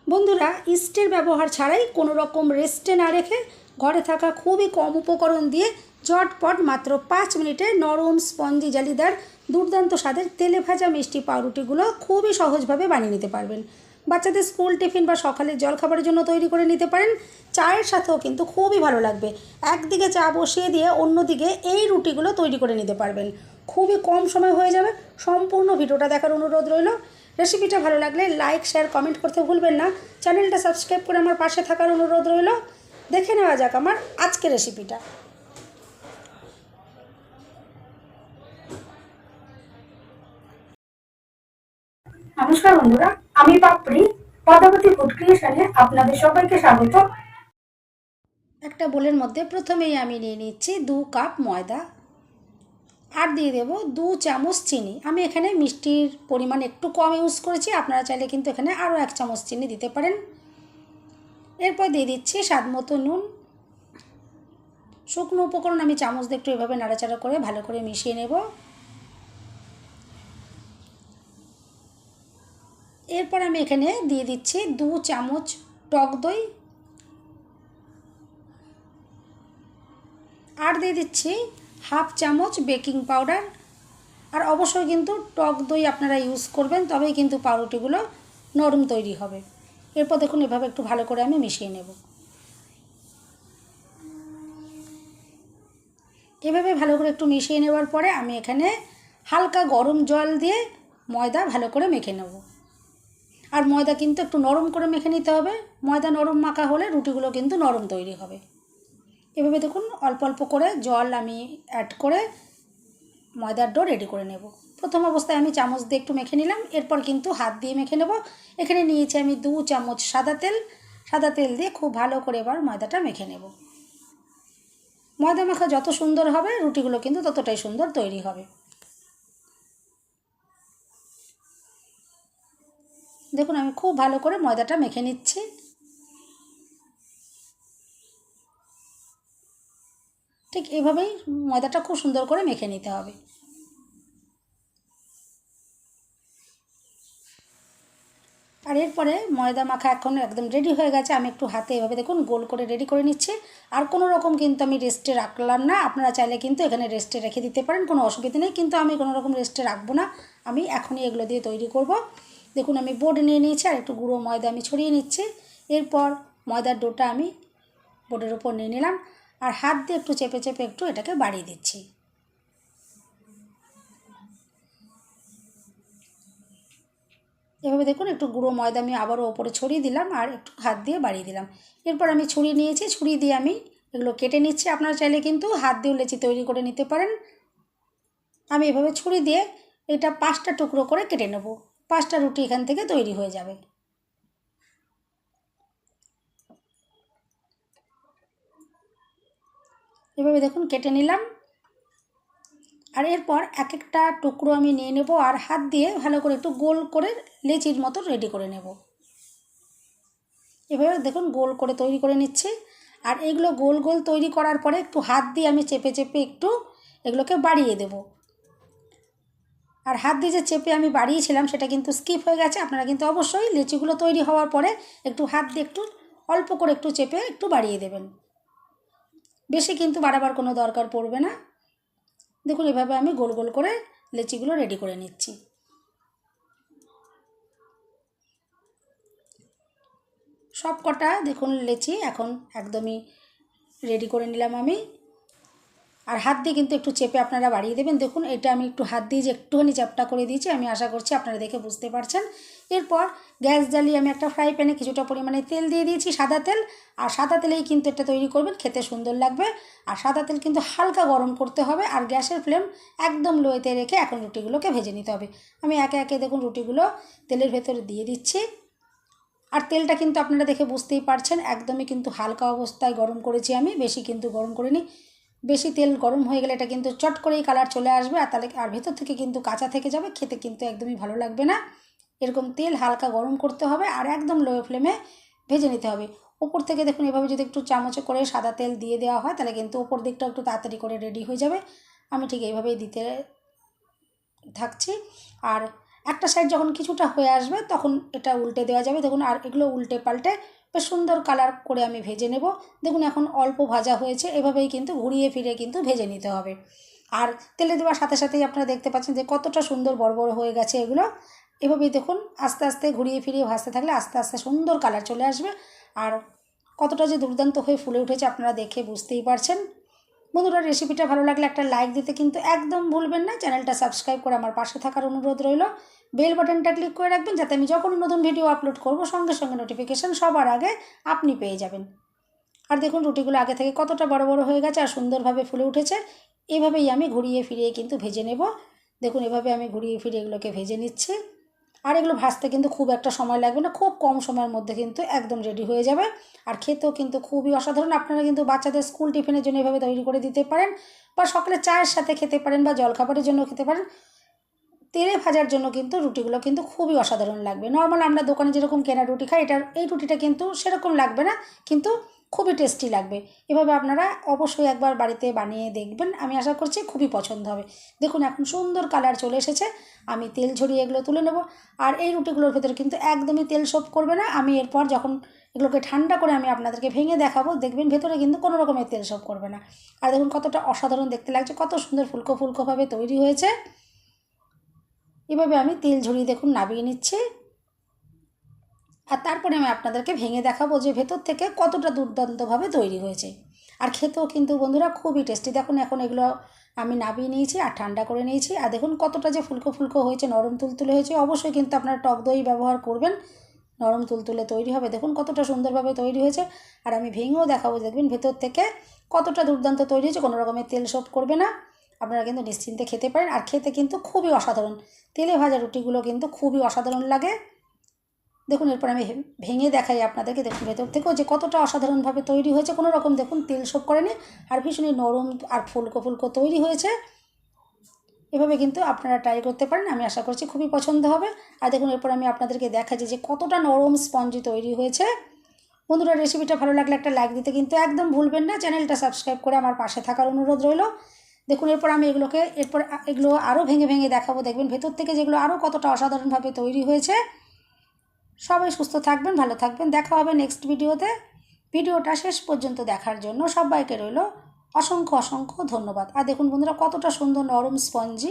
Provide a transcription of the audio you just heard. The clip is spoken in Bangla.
বন্ধুরা, ইস্টের ব্যবহার ছাড়াই কোনো রকম রেস্টে না রেখে ঘরে থাকা খুবই কম উপকরণ দিয়ে ঝটপট মাত্র 5 মিনিটে নরম স্পঞ্জি জালিদার দুর্দান্ত স্বাদের তেলে ভাজা মিষ্টি পাউরুটিগুলো খুবই সহজভাবে বানিয়ে নিতে পারবেন। বাচ্চাদের স্কুল টিফিন বা সকালের জলখাবারের জন্য তৈরি করে নিতে পারেন। চায়ের সাথেও কিন্তু খুবই ভালো লাগবে। একদিকে চা বসিয়ে দিয়ে অন্যদিকে এই রুটিগুলো তৈরি করে নিতে পারবেন। খুবই কম সময় হয়ে যাবে। সম্পূর্ণ ভিডিওটা দেখার অনুরোধ রইল। রেসিপিটা ভালো লাগলে লাইক, শেয়ার, কমেন্ট করতে ভুলবেন না। চ্যানেলটা সাবস্ক্রাইব করে আমার পাশে থাকার অনুরোধ রইল। দেখে নেওয়া যাক আমার আজকের রেসিপিটা। নমস্কার বন্ধুরা, আমি পাপড়ি পদাবতী ফুড ক্রিয়েশনে আপনাদের সবাইকে স্বাগত। একটা বোলের মধ্যে প্রথমেই আমি নিয়ে নিচ্ছি 2 কাপ ময়দা আর দিয়ে দেব 2 চামচ চিনি। আমি এখানে মিষ্টির পরিমাণ একটু কম ইউজ করেছি, আপনারা চাইলে কিন্তু এখানে আরও 1 চামচ চিনি দিতে পারেন। এরপর দিয়ে দিচ্ছি স্বাদ মতো নুন। শুকনো উপকরণ আমি চামচ দিয়ে একটু এভাবে নাড়াচাড়া করে ভালো করে মিশিয়ে নেব। এরপর আমি এখানে দিয়ে দিচ্ছি 2 চামচ টক দই আর দিয়ে দিচ্ছি 1/2 চামচ বেকিং পাউডার। আর অবশ্যই কিন্তু টক দই আপনারা ইউজ করবেন, তবেই কিন্তু পাউরুটিগুলো নরম তৈরি হবে। এরপর দেখুন এভাবে একটু ভালো করে আমি মিশিয়ে নেব। এভাবে ভালো করে একটু মিশিয়ে নেওয়ার পরে আমি এখানে হালকা গরম জল দিয়ে ময়দা ভালো করে মেখে নেব। আর ময়দা কিন্তু একটু নরম করে মেখে নিতে হবে। ময়দা নরম মাখা হলে রুটিগুলো কিন্তু নরম তৈরি হবে। এভাবে দেখুন অল্প অল্প করে জল আমি অ্যাড করে ময়দার ডো রেডি করে নেব। প্রথম অবস্থায় আমি চামচ দিয়ে একটু মেখে নিলাম, এরপর কিন্তু হাত দিয়ে মেখে নেব। এখানে নিয়েছি আমি 2 চামচ সাদা তেল দিয়ে খুব ভালো করে এবার ময়দাটা মেখে নেব। ময়দা মাখা যত সুন্দর হবে রুটিগুলো কিন্তু ততটাই সুন্দর তৈরি হবে। দেখুন আমি খুব ভালো করে ময়দাটা মেখে নিচ্ছি। ঠিক এভাবেই ময়দাটা খুব সুন্দর করে মেখে নিতে হবে। আর এরপরে ময়দা মাখা এখন একদম রেডি হয়ে গেছে। আমি একটু হাতে এভাবে দেখুন গোল করে রেডি করে নিচ্ছি। আর কোনো রকম কিন্তু আমি রেস্টে রাখলাম না। আপনারা চাইলে কিন্তু এখানে রেস্টে রেখে দিতে পারেন, কোনো অসুবিধা নেই, কিন্তু আমি কোনো রকম রেস্টে রাখবো না। আমি এখনই এগুলো দিয়ে তৈরি করব। দেখুন আমি বোর্ড নিয়ে নিয়েছি আর একটু গুঁড়ো ময়দা আমি ছড়িয়ে নিচ্ছি। এরপর ময়দার ডোটা আমি বোর্ডের উপর নিয়ে নিলাম আর হাত দিয়ে একটু চেপে চেপে একটু এটাকে বাড়িয়ে দিচ্ছি। এভাবে দেখুন একটু গুঁড়ো ময়দা আমি আবারও ওপরে ছড়িয়ে দিলাম আর একটু হাত দিয়ে বাড়িয়ে দিলাম। এরপর আমি ছুরি নিয়েছি, ছুরি দিয়ে আমি এগুলো কেটে নিচ্ছি। আপনারা চাইলে কিন্তু হাত দিয়ে লেচি তৈরি করে নিতে পারেন। আমি এভাবে ছুরি দিয়ে এটা 5টা টুকরো করে কেটে নেব। 5টা রুটি এখান থেকে তৈরি হয়ে যাবে। এভাবে দেখুন কেটে নিলাম। আর এরপর এক একটা টুকরো আমি নিয়ে নেব আর হাত দিয়ে ভালো করে একটু গোল করে লেচির মতো রেডি করে নেব। এভাবে দেখুন গোল করে তৈরি করে নিচ্ছি। আর এগুলো গোল গোল তৈরি করার পরে একটু হাত দিয়ে আমি চেপে চেপে একটু এগুলোকে বাড়িয়ে দেব। আর হাত দিয়ে যে চেপে আমি বাড়িয়েছিলাম সেটা কিন্তু স্কিপ হয়ে গেছে। আপনারা কিন্তু অবশ্যই লেচিগুলো তৈরি হওয়ার পরে একটু হাত দিয়ে একটু অল্প করে একটু চেপে একটু বাড়িয়ে দেবেন। বেশি কিন্তু বাড়াবার কোনো দরকার পড়বে না। দেখুন এভাবে আমি গোল গোল করে লেচিগুলো রেডি করে নিচ্ছি। সব কটা দেখুন লেচি এখন একদমই রেডি করে নিলাম আমি। আর হাত দিয়ে কিন্তু একটু চেপে আপনারা বাড়িয়ে দেবেন। দেখুন এটা আমি একটু হাত দিয়ে যে একটুখানি চ্যাপটা করে দিয়েছি, আমি আশা করছি আপনারা দেখে বুঝতে পারছেন। এরপর গ্যাস জ্বালিয়ে আমি একটা ফ্রাই প্যানে কিছুটা পরিমাণে তেল দিয়ে দিয়েছি, সাদা তেল। আর সাদা তেলেই কিন্তু এটা তৈরি করবেন, খেতে সুন্দর লাগবে। আর সাদা তেল কিন্তু হালকা গরম করতে হবে আর গ্যাসের ফ্লেম একদম লোতে রেখে এখন রুটিগুলোকে ভেজে নিতে হবে। আমি একে একে দেখুন রুটিগুলো তেলের ভেতরে দিয়ে দিচ্ছি। আর তেলটা কিন্তু আপনারা দেখে বুঝতেই পারছেন একদমই কিন্তু হালকা অবস্থায় গরম করেছি আমি, বেশি কিন্তু গরম করিনি। বেশি তেল গরম হয়ে গেলে এটা কিন্তু চট করেই কালার চলে আসবে আর তাহলে আর ভেতর থেকে কিন্তু কাঁচা থেকে যাবে, খেতে কিন্তু একদমই ভালো লাগবে না। এরকম তেল হালকা গরম করতে হবে আর একদম লো ফ্লেমে ভেজে নিতে হবে। ওপর থেকে দেখুন এভাবে যদি একটু চামচে করে সাদা তেল দিয়ে দেওয়া হয় তাহলে কিন্তু ওপর দিকটা একটু তাড়াতাড়ি করে রেডি হয়ে যাবে। আমি ঠিক এইভাবেই দিতে থাকছি। আর একটা সাইড যখন কিছুটা হয়ে আসবে তখন এটা উল্টে দেওয়া যাবে। দেখুন আর এগুলো উল্টে পাল্টে বেশ সুন্দর কালার করে আমি ভেজে নেব। দেখুন এখন অল্প ভাজা হয়েছে, এভাবেই কিন্তু ঘুরিয়ে ফিরে কিন্তু ভেজে নিতে হবে। আর তেলে দেওয়ার সাথে সাথেই আপনারা দেখতে পাচ্ছেন যে কতটা সুন্দর বড় বড় হয়ে গেছে এগুলো। এভাবেই দেখুন আস্তে আস্তে ঘুরিয়ে ফিরিয়ে ভাজতে থাকলে আস্তে আস্তে সুন্দর কালার চলে আসবে। আর কতটা যে দুর্দান্ত হয়ে ফুলে উঠেছে আপনারা দেখে বুঝতেই পারছেন। বন্ধুরা, রেসিপিটা ভালো লাগলে একটা লাইক দিতে কিন্তু একদম ভুলবেন না। চ্যানেলটা সাবস্ক্রাইব করে আমার পাশে থাকার অনুরোধ রইল। বেল বাটনটা ক্লিক করে রাখবেন যাতে আমি যখন নতুন ভিডিও আপলোড করব সঙ্গে সঙ্গে নোটিফিকেশান সবার আগে আপনি পেয়ে যাবেন। আর দেখুন রুটিগুলো আগে থেকে কতটা বড় বড় হয়ে গেছে আর সুন্দরভাবে ফুলে উঠেছে। এভাবেই আমি ঘুরিয়ে ফিরিয়ে কিন্তু ভেজে নেব। দেখুন এভাবে আমি ঘুরিয়ে ফিরিয়ে এগুলোকে ভেজে নিচ্ছি। আর এগুলো ভাজতে কিন্তু খুব একটা সময় লাগবে না, খুব কম সময়ের মধ্যে কিন্তু একদম রেডি হয়ে যাবে। আর খেতেও কিন্তু খুবই অসাধারণ। আপনারা কিন্তু বাচ্চাদের স্কুল টিফিনের জন্য এভাবে তৈরি করে দিতে পারেন, বা সকালে চায়ের সাথে খেতে পারেন, বা জলখাবারের জন্য খেতে পারেন। তেলে ভাজার জন্য কিন্তু রুটিগুলো কিন্তু খুবই অসাধারণ লাগবে। নর্মাল আমরা দোকানে যেরকম কেনা রুটি খাই, এই রুটিটা কিন্তু সেরকম লাগবে না, কিন্তু খুবই টেস্টি লাগবে। এভাবে আপনারা অবশ্যই একবার বাড়িতে বানিয়ে দেখবেন, আমি আশা করছি খুবই পছন্দ হবে। দেখুন এখন সুন্দর কালার চলে এসেছে। আমি তেল ঝরিয়ে এগুলো তুলে নেব। আর এই রুটিগুলোর ভেতরে কিন্তু একদমই তেল সোপ করবে না। আমি এরপর যখন এগুলোকে ঠান্ডা করে আমি আপনাদেরকে ভেঙে দেখাবো, দেখবেন ভেতরে কিন্তু কোনো রকমের তেল সোপ করবে না। আর দেখুন কতটা অসাধারণ দেখতে লাগছে, কত সুন্দর ফুলকো ফুলকোভাবে তৈরি হয়েছে। এভাবে আমি তেল ঝরিয়ে দেখুন নামিয়ে নিচ্ছি। আর তারপরে আমি আপনাদেরকে ভেঙে দেখাবো যে ভেতর থেকে কতটা দুর্দান্তভাবে তৈরি হয়েছে। আর খেতেও কিন্তু বন্ধুরা খুবই টেস্টি। দেখুন এখন এগুলো আমি নামিয়ে নিয়েছি আর ঠান্ডা করে নিয়েছি। আর দেখুন কতটা যে ফুলকো ফুলকো হয়েছে, নরম তুলতুলে হয়েছে। অবশ্যই কিন্তু আপনারা টক দই ব্যবহার করবেন, নরম তুলতুলে তৈরি হবে। দেখুন কতটা সুন্দরভাবে তৈরি হয়েছে। আর আমি ভেঙেও দেখাবো, দেখবেন ভেতর থেকে কতটা দুর্দান্ত তৈরি হয়েছে, কোনো রকমের তেল সোপ করবে না। আপনারা কিন্তু নিশ্চিন্তে খেতে পারেন। আর খেতে কিন্তু খুবই অসাধারণ, তেলে ভাজা রুটিগুলো কিন্তু খুবই অসাধারণ লাগে। দেখুন এরপর আমি ভেঙে দেখাই আপনাদেরকে। দেখুন ভেতর থেকেও যে কতটা অসাধারণভাবে তৈরি হয়েছে, কোনো রকম দেখুন তেল সোপ করেনি, আর ভীষণই নরম আর ফুলকো ফুলকো তৈরি হয়েছে। এভাবে কিন্তু আপনারা ট্রাই করতে পারেন, আমি আশা করছি খুবই পছন্দ হবে। আর দেখুন এরপর আমি আপনাদেরকে দেখাচ্ছি যে কতটা নরম স্পঞ্জি তৈরি হয়েছে। বন্ধুরা, রেসিপিটা ভালো লাগলে একটা লাইক দিতে কিন্তু একদম ভুলবেন না। চ্যানেলটা সাবস্ক্রাইব করে আমার পাশে থাকার অনুরোধ রইল। দেখুন এরপর আমি এগুলো আরও ভেঙে ভেঙে দেখাবো, দেখবেন ভেতর থেকে যেগুলো আরও কতটা অসাধারণভাবে তৈরি হয়েছে। সবাই সুস্থ থাকবেন, ভালো থাকবেন, দেখা হবে নেক্সট ভিডিওতে। ভিডিওটা শেষ পর্যন্ত দেখার জন্য সবাইকে রইল অসংখ্য অসংখ্য ধন্যবাদ। আর দেখুন বন্ধুরা কতটা সুন্দর নরম স্পঞ্জি।